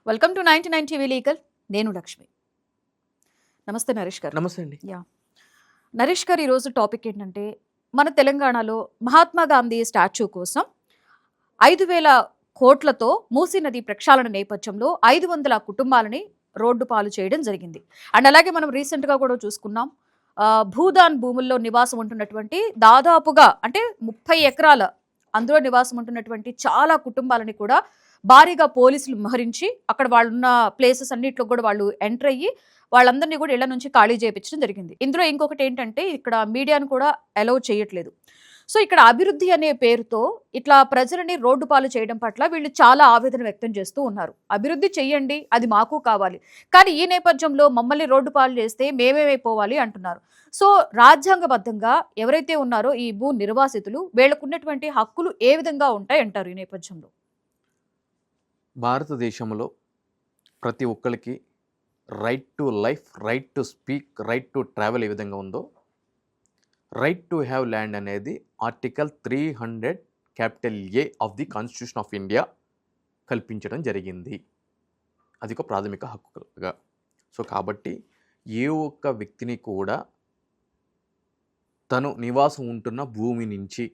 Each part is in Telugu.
Welcome to 99 TV legal. నేను లక్ష్మి. నమస్తే నరేష్ గారు. నమస్తే అండి. నరేష్ గారు, ఈరోజు టాపిక్ ఏంటంటే, మన తెలంగాణలో మహాత్మా గాంధీ స్టాచ్యూ కోసం 5,000 కోట్లతో మూసీ నది ప్రక్షాళన నేపథ్యంలో 500 కుటుంబాలని రోడ్డు పాలు చేయడం జరిగింది. అండ్ అలాగే మనం రీసెంట్గా కూడా చూసుకున్నాం, భూదాన్ భూముల్లో నివాసం ఉంటున్నటువంటి దాదాపుగా అంటే 30 ఎకరాల అందులో నివాసం ఉంటున్నటువంటి చాలా కుటుంబాలని కూడా భారీగా పోలీసులు మోహరించి అక్కడ వాళ్ళున్న ప్లేసెస్ అన్నిట్లో కూడా వాళ్ళు ఎంటర్ అయ్యి వాళ్ళందరినీ కూడా ఇళ్ల నుంచి ఖాళీ చేయించడం జరిగింది. ఇందులో ఇంకొకటి ఏంటంటే, ఇక్కడ మీడియాను కూడా అలౌ చేయట్లేదు. సో ఇక్కడ అభివృద్ధి అనే పేరుతో ఇట్లా ప్రజలని రోడ్డు పాలు చేయడం పట్ల వీళ్ళు చాలా ఆవేదన వ్యక్తం చేస్తూ ఉన్నారు. అభివృద్ధి చెయ్యండి, అది మాకు కావాలి, కానీ ఈ నేపథ్యంలో మమ్మల్ని రోడ్డు పాలు చేస్తే మేమేమైపోవాలి అంటున్నారు. సో రాజ్యాంగబద్ధంగా ఎవరైతే ఉన్నారో ఈ భూ నిర్వాసితులు, వీళ్ళకున్నటువంటి హక్కులు ఏ విధంగా ఉంటాయి అంటారు ఈ నేపథ్యంలో? భారతదేశంలో ప్రతి ఒక్కరికి right to life, right to speak, right to travel ఏ విధంగా ఉందో, రైట్ టు హ్యావ్ ల్యాండ్ అనేది article 300 of the constitution of India కల్పించడం జరిగింది. అది ఒక ప్రాథమిక హక్కుగా. సో కాబట్టి ఏ ఒక్క వ్యక్తిని కూడా తను నివాసం ఉంటున్న భూమి నుంచి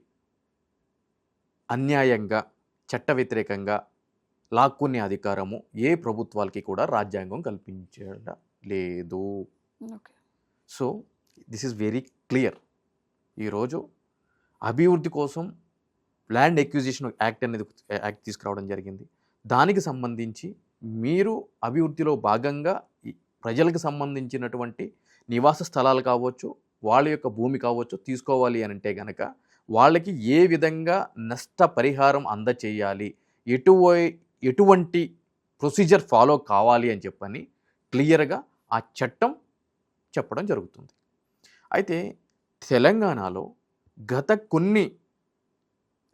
అన్యాయంగా, చట్ట వ్యతిరేకంగా లాక్కునే అధికారము ఏ ప్రభుత్వాలకి కూడా రాజ్యాంగం కల్పించడం లేదు. So this is very clear. ఈరోజు అభివృద్ధి కోసం ల్యాండ్ ఎక్విజిషన్ యాక్ట్ అనేది యాక్ట్ తీసుకురావడం జరిగింది. దానికి సంబంధించి మీరు అభివృద్ధిలో భాగంగా ప్రజలకు సంబంధించినటువంటి నివాస స్థలాలు కావచ్చు, వాళ్ళ యొక్క భూమి కావచ్చు తీసుకోవాలి అని అంటే కనుక వాళ్ళకి ఏ విధంగా నష్టపరిహారం అందచేయాలి, ఎటువంటి ప్రొసీజర్ ఫాలో కావాలి అని చెప్పని క్లియర్గా ఆ చట్టం చెప్పడం జరుగుతుంది. అయితే తెలంగాణలో గత కొన్ని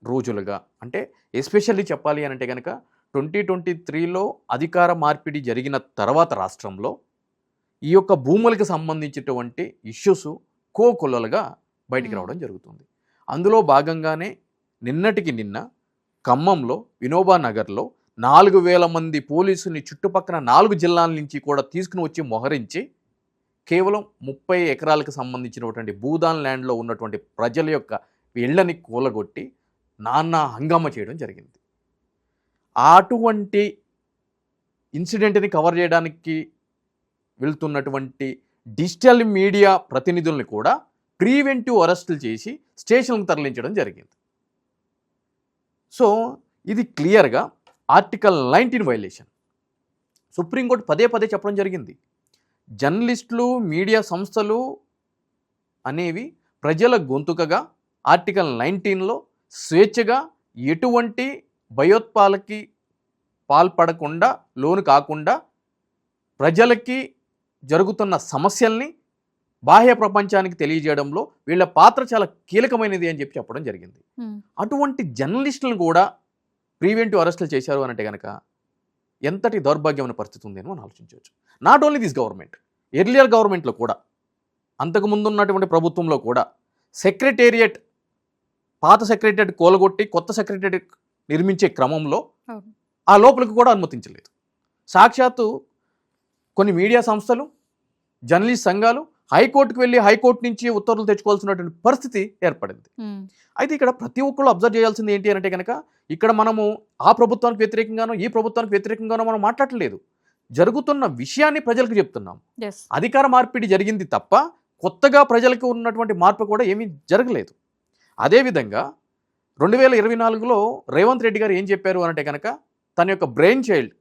రోజులుగా, అంటే ఎస్పెషల్లీ చెప్పాలి అని అంటే కనుక 2023లో అధికార మార్పిడి జరిగిన తర్వాత రాష్ట్రంలో ఈ యొక్క భూములకు సంబంధించినటువంటి ఇష్యూస్ కోకొల్లలుగా బయటికి రావడం జరుగుతుంది. అందులో భాగంగానే నిన్నటికి నిన్న ఖమ్మంలో వినోబా నగర్లో 4,000 మంది పోలీసుని చుట్టుపక్కల 4 జిల్లాల నుంచి కూడా తీసుకుని వచ్చి మోహరించి కేవలం 30 ఎకరాలకు సంబంధించినటువంటి భూదాన్ ల్యాండ్లో ఉన్నటువంటి ప్రజల యొక్క ఇళ్లని కూలగొట్టి నానా హంగామా చేయడం జరిగింది. అటువంటి ఇన్సిడెంట్ని కవర్ చేయడానికి వెళ్తున్నటువంటి డిజిటల్ మీడియా ప్రతినిధుల్ని కూడా ప్రివెంటివ్ అరెస్టులు చేసి స్టేషన్లకు తరలించడం జరిగింది. సో ఇది క్లియర్గా ఆర్టికల్ 19 వైలేషన్. సుప్రీంకోర్టు పదే పదే చెప్పడం జరిగింది, జర్నలిస్టులు, మీడియా సంస్థలు అనేవి ప్రజల గొంతుకగా ఆర్టికల్ 19లో స్వేచ్ఛగా ఎటువంటి భయోత్పాలకి పాల్పడకుండా, లోను కాకుండా ప్రజలకి జరుగుతున్న సమస్యల్ని బాహ్య ప్రపంచానికి తెలియజేయడంలో వీళ్ళ పాత్ర చాలా కీలకమైనది అని చెప్పడం జరిగింది. అటువంటి జర్నలిస్టులను కూడా ప్రివెంటివ్ అరెస్టులు చేశారు అనంటే కనుక ఎంతటి దౌర్భాగ్యమైన పరిస్థితి ఉంది అని మనం ఆలోచించవచ్చు. Not only this government, earlier గవర్నమెంట్లో కూడా, అంతకుముందు ఉన్నటువంటి ప్రభుత్వంలో కూడా పాత సెక్రటేరియట్ కూలగొట్టి కొత్త సెక్రటేరియట్ నిర్మించే క్రమంలో ఆ లోపలికి కూడా అనుమతించలేదు. సాక్షాత్తు కొన్ని మీడియా సంస్థలు, జర్నలిస్ట్ సంఘాలు హైకోర్టుకు వెళ్ళి హైకోర్టు నుంచి ఉత్తర్వులు తెచ్చుకోవాల్సినటువంటి పరిస్థితి ఏర్పడింది. అయితే ఇక్కడ ప్రతి ఒక్కళ్ళు అబ్జర్వ్ చేయాల్సింది ఏంటి అంటే కనుక, ఇక్కడ మనము ఆ ప్రభుత్వానికి వ్యతిరేకంగానో ఈ ప్రభుత్వానికి వ్యతిరేకంగానో మనం మాట్లాడలేదు, జరుగుతున్న విషయాన్ని ప్రజలకు చెప్తున్నాం. అధికార మార్పిడి జరిగింది తప్ప కొత్తగా ప్రజలకు ఉన్నటువంటి మార్పు కూడా ఏమీ జరగలేదు. అదేవిధంగా 2024లో రేవంత్ రెడ్డి గారు ఏం చెప్పారు అంటే కనుక, తన యొక్క brain child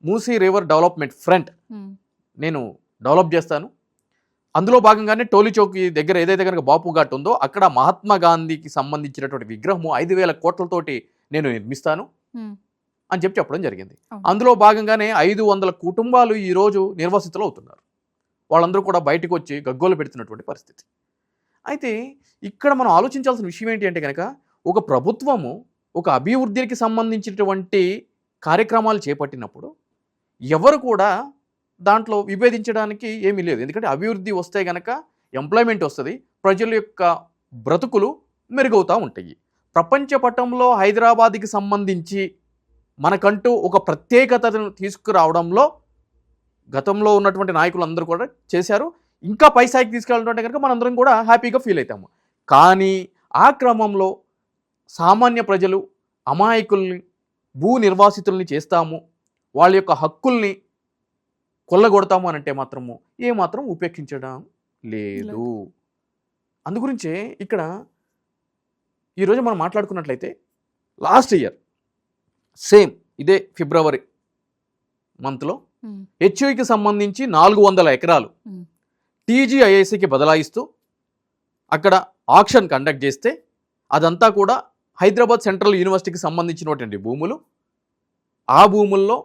Musi river development front నేను డెవలప్ చేస్తాను, అందులో భాగంగానే టోలీ చౌక్ దగ్గర ఏదైతే కనుక బాపు ఘాట్ ఉందో అక్కడ మహాత్మా గాంధీకి సంబంధించినటువంటి విగ్రహము 5,000 కోట్లతోటి నేను నిర్మిస్తాను అని చెప్పడం జరిగింది. అందులో భాగంగానే 500 కుటుంబాలు ఈరోజు నిర్వాసితులు అవుతున్నారు. వాళ్ళందరూ కూడా బయటకు వచ్చి గగ్గోలు పెడుతున్నటువంటి పరిస్థితి. అయితే ఇక్కడ మనం ఆలోచించాల్సిన విషయం ఏంటి అంటే కనుక, ఒక ప్రభుత్వము ఒక అభివృద్ధికి సంబంధించినటువంటి కార్యక్రమాలు చేపట్టినప్పుడు ఎవరు కూడా దాంట్లో విభేదించడానికి ఏమీ లేదు. ఎందుకంటే అభివృద్ధి వస్తే కనుక ఎంప్లాయ్మెంట్ వస్తుంది, ప్రజల యొక్క బ్రతుకులు మెరుగవుతూ ఉంటాయి. ప్రపంచ పటంలో హైదరాబాద్కి సంబంధించి మనకంటూ ఒక ప్రత్యేకతను తీసుకురావడంలో గతంలో ఉన్నటువంటి నాయకులు అందరూ కూడా చేశారు. ఇంకా పై స్థాయికి తీసుకెళ్ళాలంటే కనుక మనందరం కూడా హ్యాపీగా ఫీల్ అవుతాము. కానీ ఆ క్రమంలో సామాన్య ప్రజలు అమాయకుల్ని భూ నిర్వాసితుల్ని చేస్తాము, వాళ్ళ యొక్క హక్కుల్ని కొల్లగొడతాము అని అంటే మాత్రము ఏమాత్రం ఉపేక్షించడం లేదు. అందుగురించే ఇక్కడ ఈరోజు మనం మాట్లాడుకున్నట్లయితే లాస్ట్ ఇయర్ సేమ్ ఇదే ఫిబ్రవరి మంత్లో హెచ్యుకి సంబంధించి 400 ఎకరాలు టీజీఐఐసికి బదలాయిస్తూ అక్కడ ఆక్షన్ కండక్ట్ చేస్తే అదంతా కూడా హైదరాబాద్ సెంట్రల్ యూనివర్సిటీకి సంబంధించినటువంటి భూములు. ఆ భూముల్లో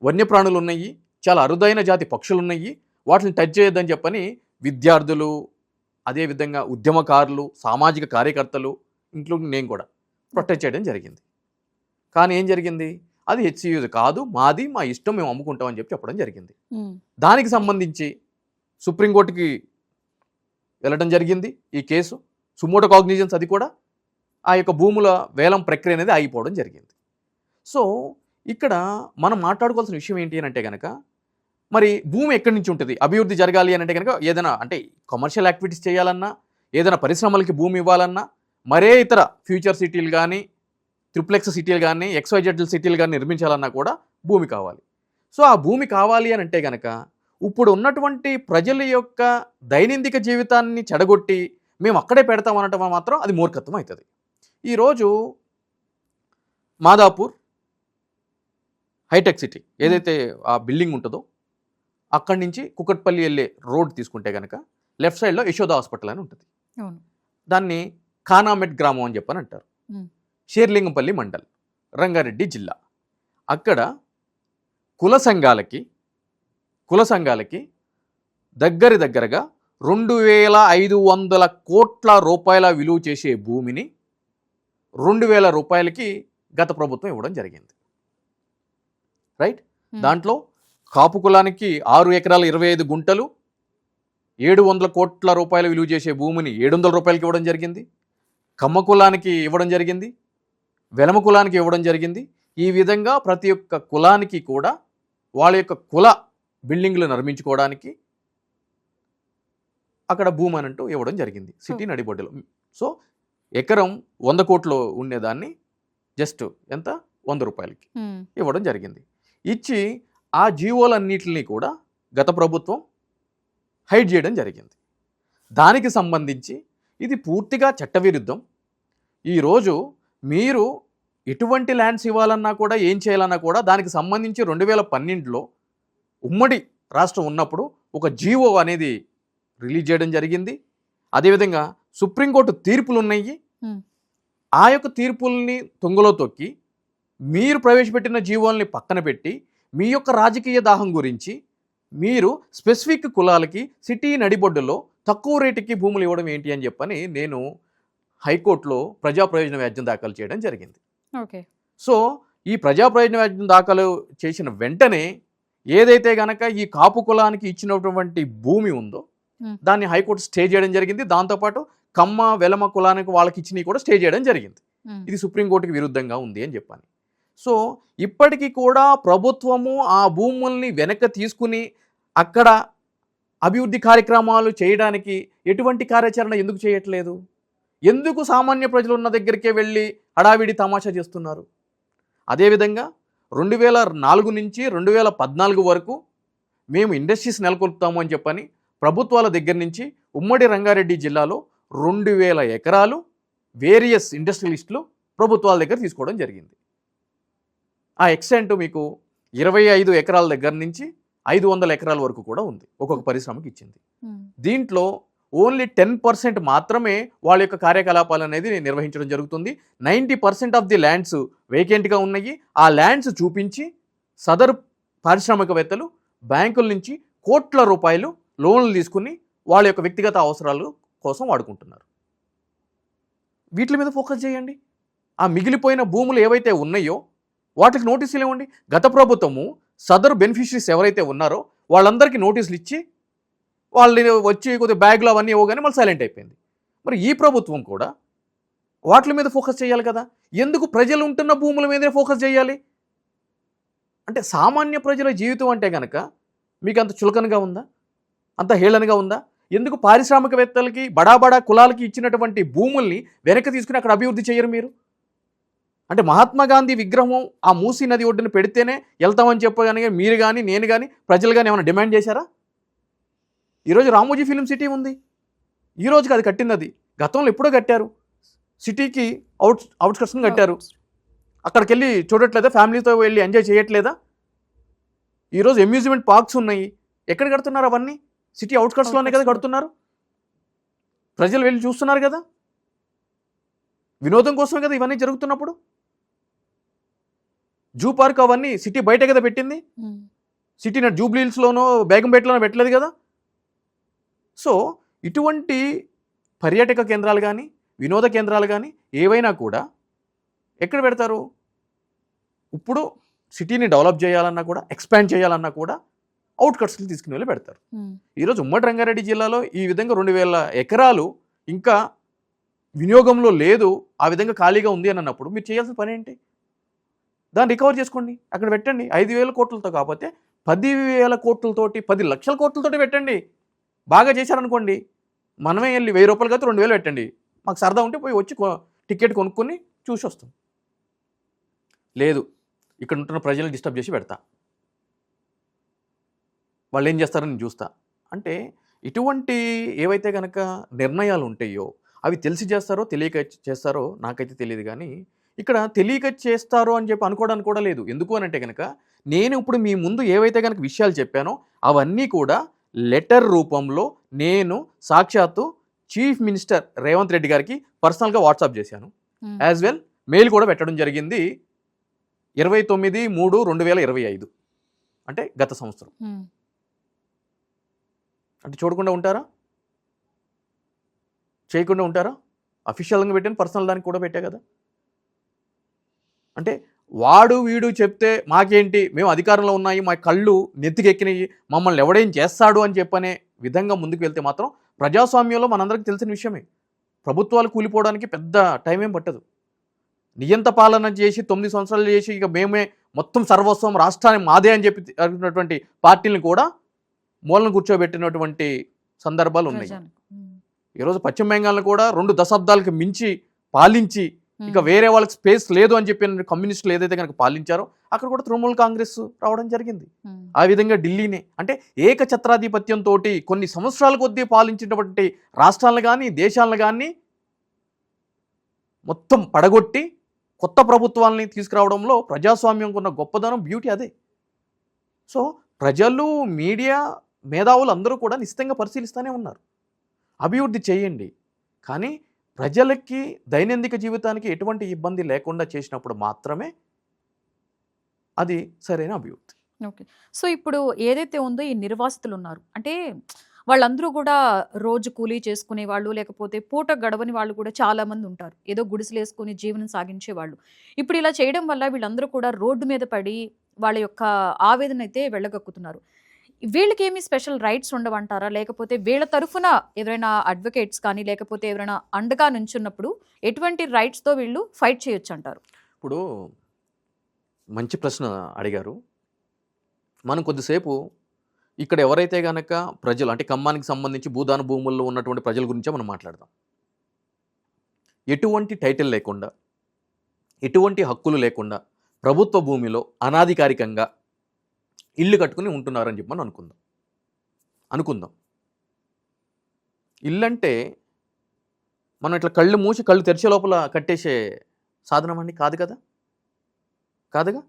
వన్యప్రాణులు ఉన్నాయి, చాలా అరుదైన జాతి పక్షులు ఉన్నాయి, వాటిని టచ్ చేయొద్దని చెప్పని విద్యార్థులు, అదేవిధంగా ఉద్యమకారులు, సామాజిక కార్యకర్తలు ఇంక్లూడింగ్ నేను కూడా ప్రొటెక్ట్ చేయడం జరిగింది. కానీ ఏం జరిగింది, అది హెచ్సియుది కాదు, మాది, మా ఇష్టం, మేము అమ్ముకుంటామని చెప్పడం జరిగింది. దానికి సంబంధించి సుప్రీంకోర్టుకి వెళ్ళడం జరిగింది. ఈ కేసు సుమోటో కాగ్నిజెన్స్, అది కూడా ఆ యొక్క భూముల వేలం ప్రక్రియ అనేది ఆగిపోవడం జరిగింది. సో ఇక్కడ మనం మాట్లాడుకోవాల్సిన విషయం ఏంటి అని అంటే కనుక, మరి భూమి ఎక్కడి నుంచి ఉంటుంది, అభివృద్ధి జరగాలి అని అంటే కనుక ఏదైనా అంటే కమర్షియల్ యాక్టివిటీస్ చేయాలన్నా, ఏదైనా పరిశ్రమలకి భూమి ఇవ్వాలన్నా, మరే ఇతర ఫ్యూచర్ సిటీలు కానీ, ట్రిప్లెక్స్ సిటీలు కానీ, XYZ సిటీలు కానీ నిర్మించాలన్నా కూడా భూమి కావాలి. సో ఆ భూమి కావాలి అని అంటే కనుక ఇప్పుడు ఉన్నటువంటి ప్రజల యొక్క దైనందిక జీవితాన్ని చెడగొట్టి మేము అక్కడే పెడతామనటం మాత్రం అది మూర్ఖత్వం అవుతుంది. ఈరోజు మాదాపూర్ హైటెక్ సిటీ ఏదైతే ఆ బిల్డింగ్ ఉంటుందో అక్కడి నుంచి కుకట్పల్లి వెళ్ళే రోడ్ తీసుకుంటే కనుక లెఫ్ట్ సైడ్లో యశోద హాస్పిటల్ అని ఉంటుంది. దాన్ని ఖానామెట్ గ్రామం అని చెప్పని అంటారు. షేర్లింగంపల్లి మండల్, రంగారెడ్డి జిల్లా. అక్కడ కుల సంఘాలకి దగ్గరగా 2500 కోట్ల రూపాయల విలువ చేసే భూమిని 2000 రూపాయలకి గత ప్రభుత్వం ఇవ్వడం జరిగింది. రైట్. దాంట్లో కాపు కులానికి 6 ఎకరాల 25 గుంటలు 700 కోట్ల రూపాయల విలువ చేసే భూమిని 700 రూపాయలకి ఇవ్వడం జరిగింది. కమ్మ కులానికి ఇవ్వడం జరిగింది, వెలమ కులానికి ఇవ్వడం జరిగింది. ఈ విధంగా ప్రతి ఒక్క కులానికి కూడా వాళ్ళ యొక్క కుల బిల్డింగ్లు నిర్మించుకోవడానికి అక్కడ భూమి అనంటూ ఇవ్వడం జరిగింది సిటీ నడిబొడ్డులో. సో ఎకరం 100 కోట్లు ఉండేదాన్ని జస్ట్ ఎంత 100 రూపాయలకి ఇవ్వడం జరిగింది. ఇచ్చి ఆ జీవోలన్నిటిని కూడా గత ప్రభుత్వం హైడ్ చేయడం జరిగింది. దానికి సంబంధించి ఇది పూర్తిగా చట్టవిరుద్ధం. ఈరోజు మీరు ఎటువంటి ల్యాండ్స్ ఇవ్వాలన్నా కూడా, ఏం చేయాలన్నా కూడా దానికి సంబంధించి 2012లో ఉమ్మడి రాష్ట్రం ఉన్నప్పుడు ఒక జీవో అనేది రిలీజ్ చేయడం జరిగింది. అదేవిధంగా సుప్రీంకోర్టు తీర్పులు ఉన్నాయి. ఆ యొక్క తీర్పుల్ని తుంగలో తొక్కి మీరు ప్రవేశపెట్టిన జీవోల్ని పక్కన పెట్టి మీ యొక్క రాజకీయ దాహం గురించి మీరు స్పెసిఫిక్ కులాలకి సిటీ నడిబొడ్డులో తక్కువ రేటుకి భూములు ఇవ్వడం ఏంటి అని చెప్పని నేను హైకోర్టులో ప్రజా ప్రయోజన వ్యాజ్యం దాఖలు చేయడం జరిగింది. సో ఈ ప్రజా ప్రయోజన వ్యాజ్యం దాఖలు చేసిన వెంటనే ఏదైతే గనక ఈ కాపు కులానికి ఇచ్చినటువంటి భూమి ఉందో దాన్ని హైకోర్టు స్టే చేయడం జరిగింది. దాంతోపాటు కమ్మ వెలమ కులానికి వాళ్ళకి ఇచ్చినవి కూడా స్టే చేయడం జరిగింది. ఇది సుప్రీంకోర్టుకి విరుద్ధంగా ఉంది అని చెప్పాను. సో ఇప్పటికీ కూడా ప్రభుత్వము ఆ భూముల్ని వెనక్కి తీసుకుని అక్కడ అభివృద్ధి కార్యక్రమాలు చేయడానికి ఎటువంటి కార్యాచరణ ఎందుకు చేయట్లేదు? ఎందుకు సామాన్య ప్రజలు ఉన్న దగ్గరికే వెళ్ళి హడావిడి తమాషా చేస్తున్నారు? అదేవిధంగా 2004 నుంచి 2014 వరకు మేము ఇండస్ట్రీస్ నెలకొల్పుతాము అని చెప్పని ప్రభుత్వాల దగ్గర నుంచి ఉమ్మడి రంగారెడ్డి జిల్లాలో 2000 ఎకరాలు వేరియస్ ఇండస్ట్రియలిస్టులు ప్రభుత్వాల దగ్గర తీసుకోవడం జరిగింది. ఆ ఎక్స్టెంట్ మీకు 25 ఎకరాల దగ్గర నుంచి 500 ఎకరాల వరకు కూడా ఉంది, ఒక్కొక్క పరిశ్రమకి ఇచ్చింది. దీంట్లో ఓన్లీ 10% మాత్రమే వాళ్ళ యొక్క కార్యకలాపాలు అనేది నిర్వహించడం జరుగుతుంది. 90% ఆఫ్ ది ల్యాండ్స్ వేకెంట్గా ఉన్నాయి. ఆ ల్యాండ్స్ చూపించి సదరు పారిశ్రామికవేత్తలు బ్యాంకుల నుంచి కోట్ల రూపాయలు లోన్లు తీసుకుని వాళ్ళ యొక్క వ్యక్తిగత అవసరాల కోసం వాడుకుంటున్నారు. వీటి మీద ఫోకస్ చేయండి. ఆ మిగిలిపోయిన భూములు ఏవైతే ఉన్నాయో వాటికి నోటీసులు ఇవ్వండి. గత ప్రభుత్వము సదరు బెనిఫిషరీస్ ఎవరైతే ఉన్నారో వాళ్ళందరికీ నోటీసులు ఇచ్చి వాళ్ళు వచ్చి కొద్దిగా బ్యాగ్లో అవన్నీ ఇవ్వగానే మళ్ళీ సైలెంట్ అయిపోయింది. మరి ఈ ప్రభుత్వం కూడా వాటి మీద ఫోకస్ చేయాలి కదా. ఎందుకు ప్రజలు ఉంటున్న భూముల మీదే ఫోకస్ చేయాలి? అంటే సామాన్య ప్రజల జీవితం అంటే కనుక మీకు అంత చులకనగా ఉందా, అంత హేళనగా ఉందా? ఎందుకు పారిశ్రామికవేత్తలకి బడా కులాలకి ఇచ్చినటువంటి భూముల్ని వెనక్కి తీసుకుని అక్కడ అభివృద్ధి చేయరు మీరు? అంటే మహాత్మా గాంధీ విగ్రహం ఆ మూసీ నది ఒడ్డున పెడితేనే వెళ్తామని చెప్పగానే మీరు కానీ నేను కానీ ప్రజలు కానీ ఏమైనా డిమాండ్ చేశారా? ఈరోజు రామోజీ ఫిలిం సిటీ ఉంది, ఈ రోజుకి అది కట్టింది. అది గతంలో ఎప్పుడో కట్టారు, సిటీకి అవుట్స్కట్స్ని కట్టారు. అక్కడికి వెళ్ళి చూడట్లేదా? ఫ్యామిలీతో వెళ్ళి ఎంజాయ్ చేయట్లేదా? ఈరోజు అమ్యూజ్మెంట్ పార్క్స్ ఉన్నాయి, ఎక్కడ కడుతున్నారు అవన్నీ? సిటీ అవుట్స్కట్స్లోనే కదా కడుతున్నారు. ప్రజలు వెళ్ళి చూస్తున్నారు కదా, వినోదం కోసమే కదా ఇవన్నీ జరుగుతున్నప్పుడు. జూ పార్క్ అవన్నీ సిటీ బయట కదా పెట్టింది, సిటీ జూబ్లీహిల్స్లోనో బేగంపేటలోనో పెట్టలేదు కదా. సో ఇటువంటి పర్యాటక కేంద్రాలు కానీ వినోద కేంద్రాలు కానీ ఏవైనా కూడా ఎక్కడ పెడతారు? ఇప్పుడు సిటీని డెవలప్ చేయాలన్నా కూడా, ఎక్స్పాండ్ చేయాలన్నా కూడా అవుట్కట్స్కి తీసుకుని వెళ్ళి పెడతారు. ఈరోజు ఉమ్మడి రంగారెడ్డి జిల్లాలో ఈ విధంగా 2000 ఎకరాలు ఇంకా వినియోగంలో లేదు, ఆ విధంగా ఖాళీగా ఉంది అని అన్నప్పుడు మీరు చేయాల్సిన పని ఏంటి? దాన్ని రికవర్ చేసుకోండి, అక్కడ పెట్టండి. 5,000 కోట్లతో కాకపోతే 10,000 కోట్లతోటి, 10 లక్షల కోట్లతోటి పెట్టండి. బాగా చేశారనుకోండి, మనమే వెళ్ళి 1000 రూపాయలు కాదు 2,000 పెట్టండి, మాకు సరదా ఉంటే పోయి వచ్చి టికెట్ కొనుక్కొని చూసి వస్తాం. లేదు, ఇక్కడ ఉంటున్న ప్రజలను డిస్టర్బ్ చేసి పెడతా, వాళ్ళు ఏం చేస్తారని చూస్తా అంటే, ఇటువంటి ఏవైతే కనుక నిర్ణయాలు ఉంటాయో అవి తెలిసి చేస్తారో తెలియక చేస్తారో నాకైతే తెలియదు. కానీ ఇక్కడ తెలియక చేస్తారో అని చెప్పి అనుకోవడానికి కూడా లేదు. ఎందుకు అని అంటే కనుక నేను ఇప్పుడు మీ ముందు ఏవైతే కనుక విషయాలు చెప్పానో అవన్నీ కూడా లెటర్ రూపంలో నేను సాక్షాత్తు చీఫ్ మినిస్టర్ రేవంత్ రెడ్డి గారికి పర్సనల్గా వాట్సాప్ చేశాను. యాజ్ వెల్ మెయిల్ కూడా పెట్టడం జరిగింది 29/3/2025, అంటే గత సంవత్సరం. అంటే చూడకుండా ఉంటారా? చేయకుండా ఉంటారా? అఫీషియల్గా పెట్టాను, పర్సనల్ దానికి కూడా పెట్టా కదా. అంటే వాడు వీడు చెప్తే మాకేంటి, మేము అధికారంలో ఉన్నాయి, మా కళ్ళు నెత్తికెక్కినాయి, మమ్మల్ని ఎవడేం చేస్తాడు అని చెప్పనే విధంగా ముందుకు వెళ్తే మాత్రం ప్రజాస్వామ్యంలో మనందరికీ తెలిసిన విషయమే, ప్రభుత్వాలు కూలిపోవడానికి పెద్ద టైం ఏం పట్టదు. నియంత పాలన చేసి 9 సంవత్సరాలు చేసి ఇక మేమే మొత్తం సర్వస్వం రాష్ట్రాన్ని మాదే అని చెప్పి అనుకున్నటువంటి పార్టీలను కూడా మూలను కూర్చోబెట్టినటువంటి సందర్భాలు ఉన్నాయి. ఈరోజు పశ్చిమ బెంగాల్ని కూడా 2 దశాబ్దాలకు మించి పాలించి ఇక వేరే వాళ్ళకి స్పేస్ లేదు అని చెప్పి కమ్యూనిస్టులు ఏదైతే కనుక పాలించారో అక్కడ కూడా తృణమూల్ కాంగ్రెస్ రావడం జరిగింది. ఆ విధంగా ఢిల్లీనే అంటే ఏకఛత్రాధిపత్యంతో కొన్ని సంవత్సరాల కొద్దీ పాలించినటువంటి రాష్ట్రాలను కానీ దేశాలను కానీ మొత్తం పడగొట్టి కొత్త ప్రభుత్వాలని తీసుకురావడంలో ప్రజాస్వామ్యం ఉన్న గొప్పదనం, బ్యూటీ అదే. సో ప్రజలు, మీడియా, మేధావులు అందరూ కూడా నిశ్చితంగా పరిశీలిస్తూనే ఉన్నారు. అభివృద్ధి చేయండి, కానీ ప్రజలకి దైనందిక జీవితానికి ఎటువంటి ఇబ్బంది లేకుండా చేసినప్పుడు మాత్రమే అది సరైన అభివృద్ధి. ఓకే. సో ఇప్పుడు ఏదైతే ఉందో ఈ నిర్వాసితులు ఉన్నారు, అంటే వాళ్ళందరూ కూడా రోజు కూలీ చేసుకునే వాళ్ళు, లేకపోతే పూట గడవని వాళ్ళు కూడా చాలా మంది ఉంటారు. ఏదో గుడిసెలు వేసుకుని జీవనం సాగించే వాళ్ళు. ఇప్పుడు ఇలా చేయడం వల్ల వీళ్ళందరూ కూడా రోడ్డు మీద పడి వాళ్ళ యొక్క ఆవేదన అయితే వెళ్ళగక్కుతున్నారు. వీళ్ళకి ఏమి స్పెషల్ రైట్స్ ఉండవంటారా? లేకపోతే వీళ్ళ తరఫున ఎవరైనా అడ్వకేట్స్ కానీ లేకపోతే ఎవరైనా అండగా నుంచున్నప్పుడు ఎటువంటి రైట్స్తో వీళ్ళు ఫైట్ చేయొచ్చు అంటారు? ఇప్పుడు మంచి ప్రశ్న అడిగారు. మనం కొద్దిసేపు ఇక్కడ ఎవరైతే కనుక ప్రజలు అంటే ఖమ్మానికి సంబంధించి భూదాన భూముల్లో ఉన్నటువంటి ప్రజల గురించే మనం మాట్లాడదాం. ఎటువంటి టైటిల్ లేకుండా, ఎటువంటి హక్కులు లేకుండా ప్రభుత్వ భూమిలో అనాధికారికంగా ఇల్లు కట్టుకుని ఉంటున్నారని చెప్పి మనం అనుకుందాం. ఇల్లు అంటే మనం ఇట్లా కళ్ళు మూసి కళ్ళు తెరిచే లోపల కట్టేసే సాధనం అండి, కాదుగా.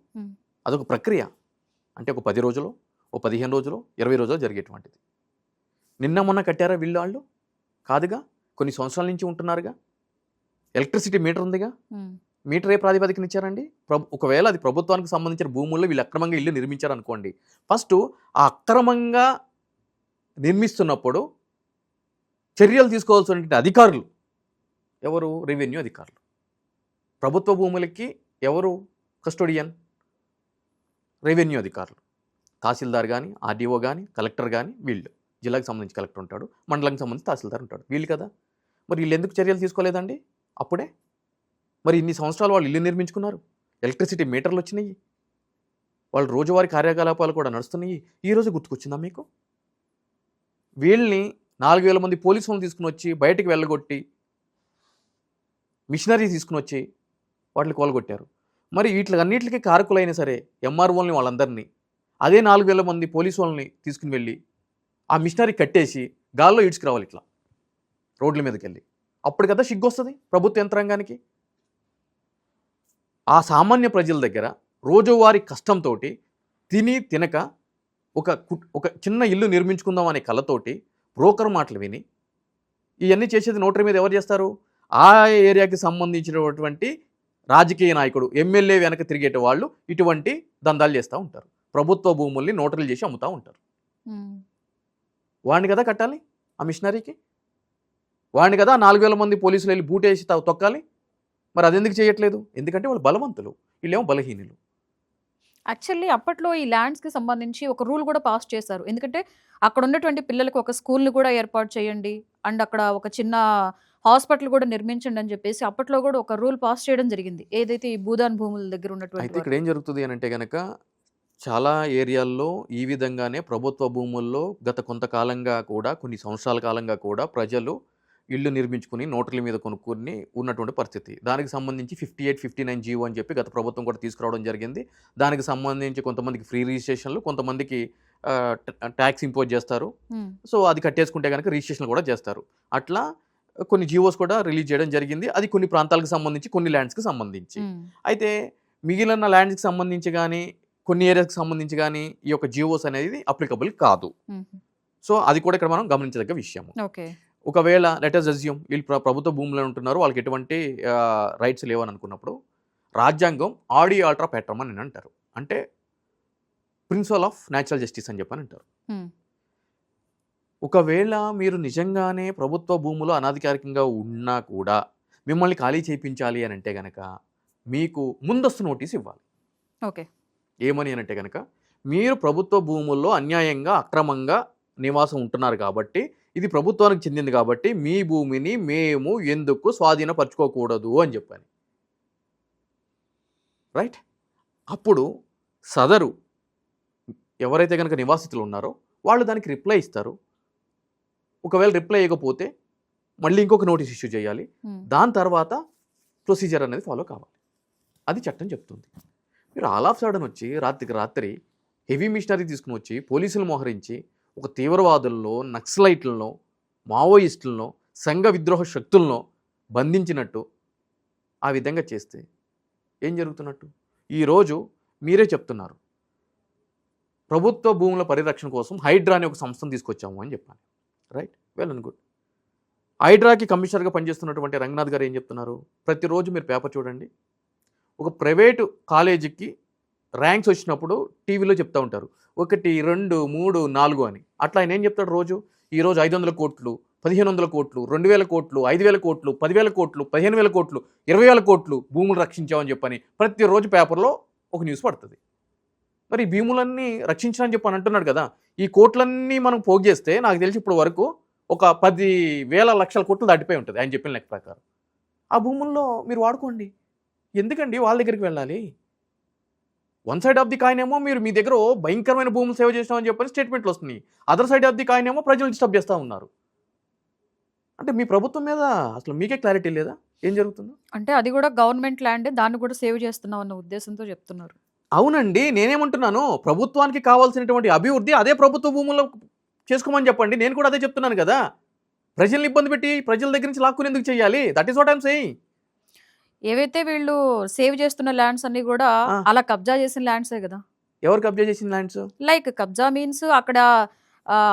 అదొక ప్రక్రియ. అంటే ఒక 10 రోజులు, ఓ 15 రోజులు, 20 రోజులు జరిగేటువంటిది. నిన్న మొన్న కట్టారా వీళ్ళు? వాళ్ళు కాదుగా, కొన్ని సంవత్సరాల నుంచి ఉంటున్నారుగా. ఎలక్ట్రిసిటీ మీటర్ ఉందిగా, మీటర్ ఏ ప్రాతిపదికన ఇచ్చారండి? ఒకవేళ అది ప్రభుత్వానికి సంబంధించిన భూముల్లో వీళ్ళు అక్రమంగా ఇల్లు నిర్మించారనుకోండి, ఫస్ట్ ఆ అక్రమంగా నిర్మిస్తున్నప్పుడు చర్యలు తీసుకోవాల్సిన అధికారులు ఎవరు? రెవెన్యూ అధికారులు. ప్రభుత్వ భూములకి ఎవరు కస్టోడియన్? రెవెన్యూ అధికారులు. తహసీల్దార్ కానీ, ఆర్డీఓ కానీ, కలెక్టర్ కానీ, వీళ్ళు. జిల్లాకు సంబంధించి కలెక్టర్ ఉంటాడు, మండలానికి సంబంధించి తహసీల్దార్ ఉంటాడు, వీళ్ళు కదా. మరి వీళ్ళు ఎందుకు చర్యలు తీసుకోలేదండి అప్పుడే? మరి ఇన్ని సంవత్సరాలు వాళ్ళు ఇల్లు నిర్మించుకున్నారు, ఎలక్ట్రిసిటీ మీటర్లు వచ్చినాయి, వాళ్ళ రోజువారీ కార్యకలాపాలు కూడా నడుస్తున్నాయి. ఈరోజు గుర్తుకొచ్చిందా మీకు? వీళ్ళని 4,000 మంది పోలీసులను తీసుకుని వచ్చి బయటికి వెళ్ళగొట్టి మిషనరీ తీసుకుని వచ్చి వాటిని కోలగొట్టారు. మరి వీటిలన్నిటికీ కారకులైనా సరే ఎంఆర్ఓల్ని వాళ్ళందరినీ అదే 4,000 మంది పోలీసు వాళ్ళని తీసుకుని వెళ్ళి ఆ మిషనరీ కట్టేసి గాల్లో ఈడ్చుకురావాలి ఇట్లా రోడ్ల మీదకి వెళ్ళి. అప్పుడు కదా సిగ్గొస్తుంది ప్రభుత్వ యంత్రాంగానికి. ఆ సామాన్య ప్రజల దగ్గర రోజువారీ కష్టంతో తిని తినక ఒక చిన్న ఇల్లు నిర్మించుకుందాం అనే కళతోటి బ్రోకర్ మాటలు విని ఇవన్నీ చేసేది నోటరీ మీద ఎవరు చేస్తారు? ఆ ఏరియాకి సంబంధించినటువంటి రాజకీయ నాయకుడు, ఎమ్మెల్యే వెనక తిరిగేట వాళ్ళు ఇటువంటి దందాలు చేస్తూ ఉంటారు. ప్రభుత్వ భూముల్ని నోటరీలు చేసి అమ్ముతూ ఉంటారు. వాడిని కదా కట్టాలి ఆ మిషనరీకి, వాడిని కదా 4,000 మంది పోలీసులు వెళ్ళి బూటేసి తొక్కాలి. మరి అది ఎందుకు చేయట్లేదు? ఎందుకంటే వాళ్ళు బలవంతులు, వీళ్ళేమో బలహీనులు. యాక్చువల్లీ అప్పట్లో ఈ ల్యాండ్స్కి సంబంధించి ఒక రూల్ కూడా పాస్ చేశారు. ఎందుకంటే అక్కడ ఉన్నటువంటి పిల్లలకు ఒక స్కూల్ని కూడా ఏర్పాటు చేయండి అండ్ అక్కడ ఒక చిన్న హాస్పిటల్ కూడా నిర్మించండి అని చెప్పేసి అప్పట్లో కూడా ఒక రూల్ పాస్ చేయడం జరిగింది. ఏదైతే ఈ భూదాన్ భూముల దగ్గర అయితే ఉన్నటువంటి ఇక్కడ ఏం జరుగుతుంది అని అంటే కనుక చాలా ఏరియాల్లో ఈ విధంగానే ప్రభుత్వ భూముల్లో గత కొంతకాలంగా కూడా కొన్ని సంవత్సరాల కాలంగా కూడా ప్రజలు ఇళ్ళు నిర్మించుకుని నోటరీల మీద కొనుక్కొని ఉన్నటువంటి పరిస్థితి. దానికి సంబంధించి 58, 59 జీవో అని చెప్పి గత ప్రభుత్వం కూడా తీసుకురావడం జరిగింది. దానికి సంబంధించి కొంతమందికి ఫ్రీ రిజిస్ట్రేషన్లు, కొంతమందికి ట్యాక్స్ ఇంపోజ్ చేస్తారు. సో అది కట్టేసుకుంటే కనుక రిజిస్ట్రేషన్ కూడా చేస్తారు. అట్లా కొన్ని జీవోస్ కూడా రిలీజ్ చేయడం జరిగింది. అది కొన్ని ప్రాంతాలకు సంబంధించి, కొన్ని ల్యాండ్స్కి సంబంధించి. అయితే మిగిలిన ల్యాండ్స్కి సంబంధించి కానీ కొన్ని ఏరియాస్కి సంబంధించి కానీ ఈ యొక్క జీవోస్ అనేది అప్లికబుల్ కాదు. సో అది కూడా ఇక్కడ మనం గమనించదగ్గ విషయం. ఓకే, ఒకవేళ లెటర్స్ అజ్యూమ్ వీళ్ళు ప్రభుత్వ భూములు ఉంటున్నారు, వాళ్ళకి ఎటువంటి రైట్స్ లేవని అనుకున్నప్పుడు రాజ్యాంగం ఆడి ఆల్ట్రా పెట్రమ్ అని అంటారు. అంటే ప్రిన్సిపల్ ఆఫ్ న్యాచురల్ జస్టిస్ అని చెప్పని అంటారు. ఒకవేళ మీరు నిజంగానే ప్రభుత్వ భూములు అనధికారికంగా ఉన్నా కూడా మిమ్మల్ని ఖాళీ చేయించాలి అని అంటే కనుక మీకు ముందస్తు నోటీస్ ఇవ్వాలి. ఓకే, ఏమని అని అంటే కనుక మీరు ప్రభుత్వ భూముల్లో అన్యాయంగా అక్రమంగా నివాసం ఉంటున్నారు కాబట్టి, ఇది ప్రభుత్వానికి చెందింది కాబట్టి మీ భూమిని మేము ఎందుకు స్వాధీనపరచుకోకూడదు అని చెప్పాను. రైట్? అప్పుడు సదరు ఎవరైతే కనుక నివాసితులు ఉన్నారో వాళ్ళు దానికి రిప్లై ఇస్తారు. ఒకవేళ రిప్లై ఇవ్వకపోతే మళ్ళీ ఇంకొక నోటీస్ ఇష్యూ చేయాలి. దాని తర్వాత ప్రొసీజర్ అనేది ఫాలో కావాలి. అది చట్టం చెప్తుంది. మీరు ఆల్ ఆఫ్ సడన్ వచ్చి రాత్రికి రాత్రి హెవీ మిషనరీ తీసుకుని వచ్చి పోలీసులు మోహరించి ఒక తీవ్రవాదుల్లో, నక్సలైట్లలో, మావోయిస్టులను, సంఘ విద్రోహ శక్తులను బంధించినట్టు ఆ విధంగా చేస్తే ఏం జరుగుతున్నట్టు? ఈరోజు మీరే చెప్తున్నారు ప్రభుత్వ భూముల పరిరక్షణ కోసం హైడ్రా అనే ఒక సంస్థను తీసుకొచ్చాము అని చెప్పాను. Right, well and good. హైడ్రాకి కమిషనర్గా పనిచేస్తున్నటువంటి రంగనాథ్ గారు ఏం చెప్తున్నారు? ప్రతిరోజు మీరు పేపర్ చూడండి, ఒక ప్రైవేటు కాలేజీకి ర్యాంక్స్ వచ్చినప్పుడు టీవీలో చెప్తూ ఉంటారు 1, 2, 3, 4 అని. అట్లా ఆయన ఏం చెప్తాడు? ఈరోజు 500 కోట్లు, 1,500 కోట్లు, 2,000 కోట్లు, 5,000 కోట్లు, 10,000 కోట్లు, 15,000 కోట్లు, 20,000 కోట్లు భూములు రక్షించామని చెప్పని ప్రతిరోజు పేపర్లో ఒక న్యూస్ పడుతుంది. మరి ఈ భూములన్నీ రక్షించాలని చెప్పని అంటున్నాడు కదా. ఈ కోట్లన్నీ మనం పోగు చేస్తే నాకు తెలిసి ఇప్పుడు వరకు ఒక 10,000 లక్షల కోట్లు దాటిపోయి ఉంటుంది ఆయన చెప్పిన లెక్క ప్రకారం. ఆ భూముల్లో మీరు వాడుకోండి. ఎందుకండి వాళ్ళ దగ్గరికి వెళ్ళాలి? One side of the coin ఏమో మీరు మీ దగ్గర భయంకరమైన భూములు సేవ చేసినామని చెప్పని స్టేట్మెంట్లు వస్తున్నాయి. Other side of the coin ఏమో ప్రజలు డిస్టర్బ్ చేస్తూ ఉన్నారు. అంటే మీ ప్రభుత్వం మీద అసలు మీకే క్లారిటీ లేదా ఏం జరుగుతుందో? అంటే అది కూడా గవర్నమెంట్ ల్యాండ్, దాన్ని కూడా సేవ్ చేస్తున్నాం అన్న ఉద్దేశంతో చెప్తున్నారు. అవునండి, నేనేమంటున్నాను, ప్రభుత్వానికి కావాల్సినటువంటి అభివృద్ధి అదే ప్రభుత్వ భూముల్లో చేసుకోమని చెప్పండి. నేను కూడా అదే చెప్తున్నాను కదా. ప్రజల్ని ఇబ్బంది పెట్టి ప్రజల దగ్గర నుంచి లాక్కుని ఎందుకు చేయాలి? That is what I'm saying. ఏవైతే వీళ్ళు సేవ్ చేస్తున్న ల్యాండ్స్ అన్ని కూడా అలా కబ్జా చేసిన ల్యాండ్సే కదా. ఎవరు కబ్జా చేసిన ల్యాండ్స్? లైక్ కబ్జా మీన్స్ అక్కడ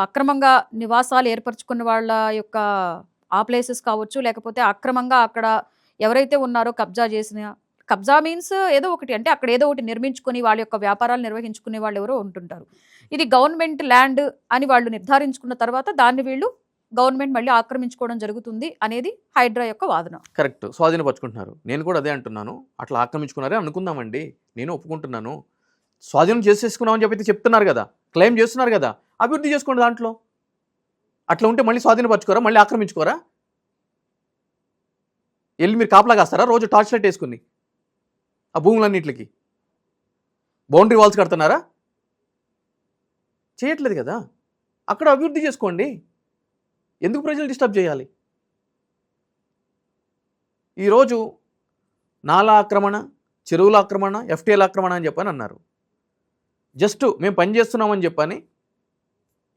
అక్రమంగా నివాసాలు ఏర్పరచుకున్న వాళ్ళ యొక్క ఆ ప్లేసెస్ కావచ్చు, లేకపోతే అక్రమంగా అక్కడ ఎవరైతే ఉన్నారో కబ్జా మీన్స్ ఏదో ఒకటి, అంటే అక్కడ ఏదో ఒకటి నిర్మించుకుని వాళ్ళ యొక్క వ్యాపారాలు నిర్వహించుకునే వాళ్ళు ఎవరో ఉంటుంటారు. ఇది గవర్నమెంట్ ల్యాండ్ అని వాళ్ళు నిర్ధారించుకున్న తర్వాత దాన్ని వీళ్ళు గవర్నమెంట్ మళ్ళీ ఆక్రమించుకోవడం జరుగుతుంది అనేది హైడ్రా యొక్క వాదన. కరెక్ట్, స్వాధీనపరుచుకుంటున్నారు. నేను కూడా అదే అంటున్నాను. అట్లా ఆక్రమించుకున్నారే అనుకుందామండి, నేను ఒప్పుకుంటున్నాను. స్వాధీనం చేసేసుకున్నామని చెప్పి చెప్తున్నారు కదా, క్లెయిమ్ చేస్తున్నారు కదా, అభివృద్ధి చేసుకోండి దాంట్లో. అట్లా ఉంటే మళ్ళీ స్వాధీనపరచుకోరా, మళ్ళీ ఆక్రమించుకోరా? వెళ్ళి మీరు కాపలా కాస్తారా రోజు టార్చ్ లైట్ వేసుకుని ఆ భూములన్నింటికి? బౌండరీ వాల్స్ కడుతున్నారా? చేయట్లేదు కదా. అక్కడ అభివృద్ధి చేసుకోండి. ఎందుకు ప్రజలు డిస్టర్బ్ చేయాలి? ఈరోజు నాలా ఆక్రమణ, చెరువుల ఆక్రమణ, ఎఫ్టీఎల్ ఆక్రమణ అని చెప్పని అన్నారు. జస్ట్ మేము పని చేస్తున్నామని చెప్పని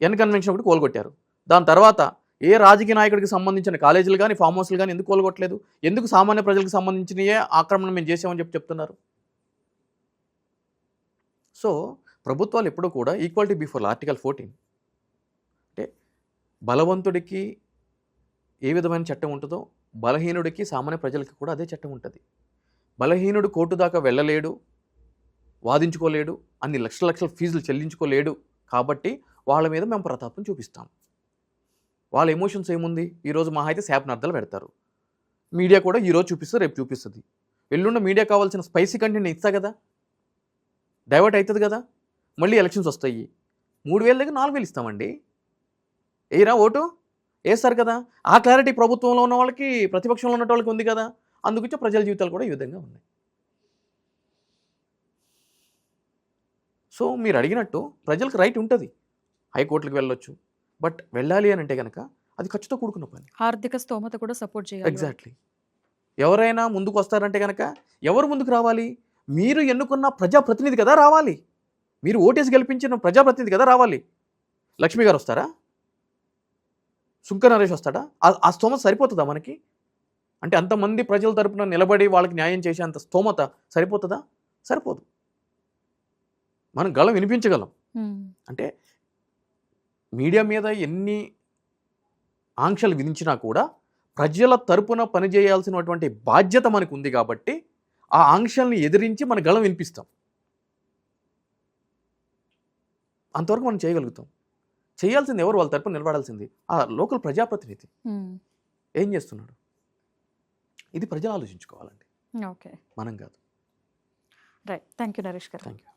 ఎన్ కన్వెన్షన్ ఒకటి కోలుగొట్టారు. దాని తర్వాత ఏ రాజకీయ నాయకుడికి సంబంధించిన కాలేజీలు కానీ ఫామ్ హౌస్లు కానీ ఎందుకు కోలుగొట్టలేదు? ఎందుకు సామాన్య ప్రజలకు సంబంధించినయే ఆక్రమణ మేము చేసామని చెప్తున్నారు? సో ప్రభుత్వాలు ఎప్పుడూ కూడా ఈక్వాలిటీ బిఫోర్ ఆర్టికల్ 14 అంటే బలవంతుడికి ఏ విధమైన చట్టం ఉంటుందో బలహీనుడికి సామాన్య ప్రజలకి కూడా అదే చట్టం ఉంటుంది. బలహీనుడు కోర్టు దాకా వెళ్ళలేడు, వాదించుకోలేడు, అన్ని లక్షల ఫీజులు చెల్లించుకోలేడు. కాబట్టి వాళ్ళ మీద మేము ప్రతాపం చూపిస్తాం. వాళ్ళ ఎమోషన్స్ ఏముంది? ఈరోజు మహా అయితే శాపనార్థాలు పెడతారు. మీడియా కూడా ఈరోజు చూపిస్తుంది, రేపు చూపిస్తుంది. ఎల్లుండ మీడియా కావాల్సిన స్పైసీ కంటెంట్ ఇస్తా కదా, డైవర్ట్ అవుతుంది కదా. మళ్ళీ ఎలక్షన్స్ వస్తాయి. 3,000 దగ్గర 4,000 ఇస్తామండి. ఏరా ఓటు వేస్తారు కదా. ఆ క్లారిటీ ప్రభుత్వంలో ఉన్న వాళ్ళకి, ప్రతిపక్షంలో ఉన్న వాళ్ళకి ఉంది కదా. అందుకొచ్చే ప్రజల జీవితాలు కూడా ఈ విధంగా ఉన్నాయి. సో మీరు అడిగినట్టు ప్రజలకు రైట్ ఉంటుంది, హైకోర్టులకు వెళ్ళొచ్చు. బట్ వెళ్ళాలి అని అంటే కనుక అది ఖర్చుతో కూడుకున్న పని. ఆర్థిక స్తోమత కూడా సపోర్ట్ చేయాలి. ఎగ్జాక్ట్లీ. ఎవరైనా ముందుకు వస్తారంటే కనుక ఎవరు ముందుకు రావాలి? మీరు ఎన్నుకున్న ప్రజాప్రతినిధి కదా రావాలి. మీరు ఓటేసి గెలిపించిన ప్రజాప్రతినిధి కదా రావాలి. లక్ష్మి గారు వస్తారా? సుంక నరేష్ వస్తాడా? ఆ స్తోమత సరిపోతుందా మనకి? అంటే అంతమంది ప్రజల తరపున నిలబడి వాళ్ళకి న్యాయం చేసే అంత స్తోమత సరిపోతుందా? సరిపోదు. మనం గళం వినిపించగలం. అంటే మీడియా మీద ఎన్ని ఆంక్షలు విధించినా కూడా ప్రజల తరపున పనిచేయాల్సినటువంటి బాధ్యత మనకు ఉంది కాబట్టి ఆ ఆంక్షల్ని ఎదిరించి మన గళం వినిపిస్తాం. అంతవరకు మనం చేయగలుగుతాం. చేయాల్సింది ఎవరు? వాళ్ళ తరపున నిలబడాల్సింది ఆ లోకల్ ప్రజాప్రతినిధి. ఏం చేస్తున్నాడు? ఇది ప్రజలు ఆలోచించుకోవాలండి, ఓకే, మనం కాదు. రైట్. థ్యాంక్ యూ నరేష్ గారు. Thank you.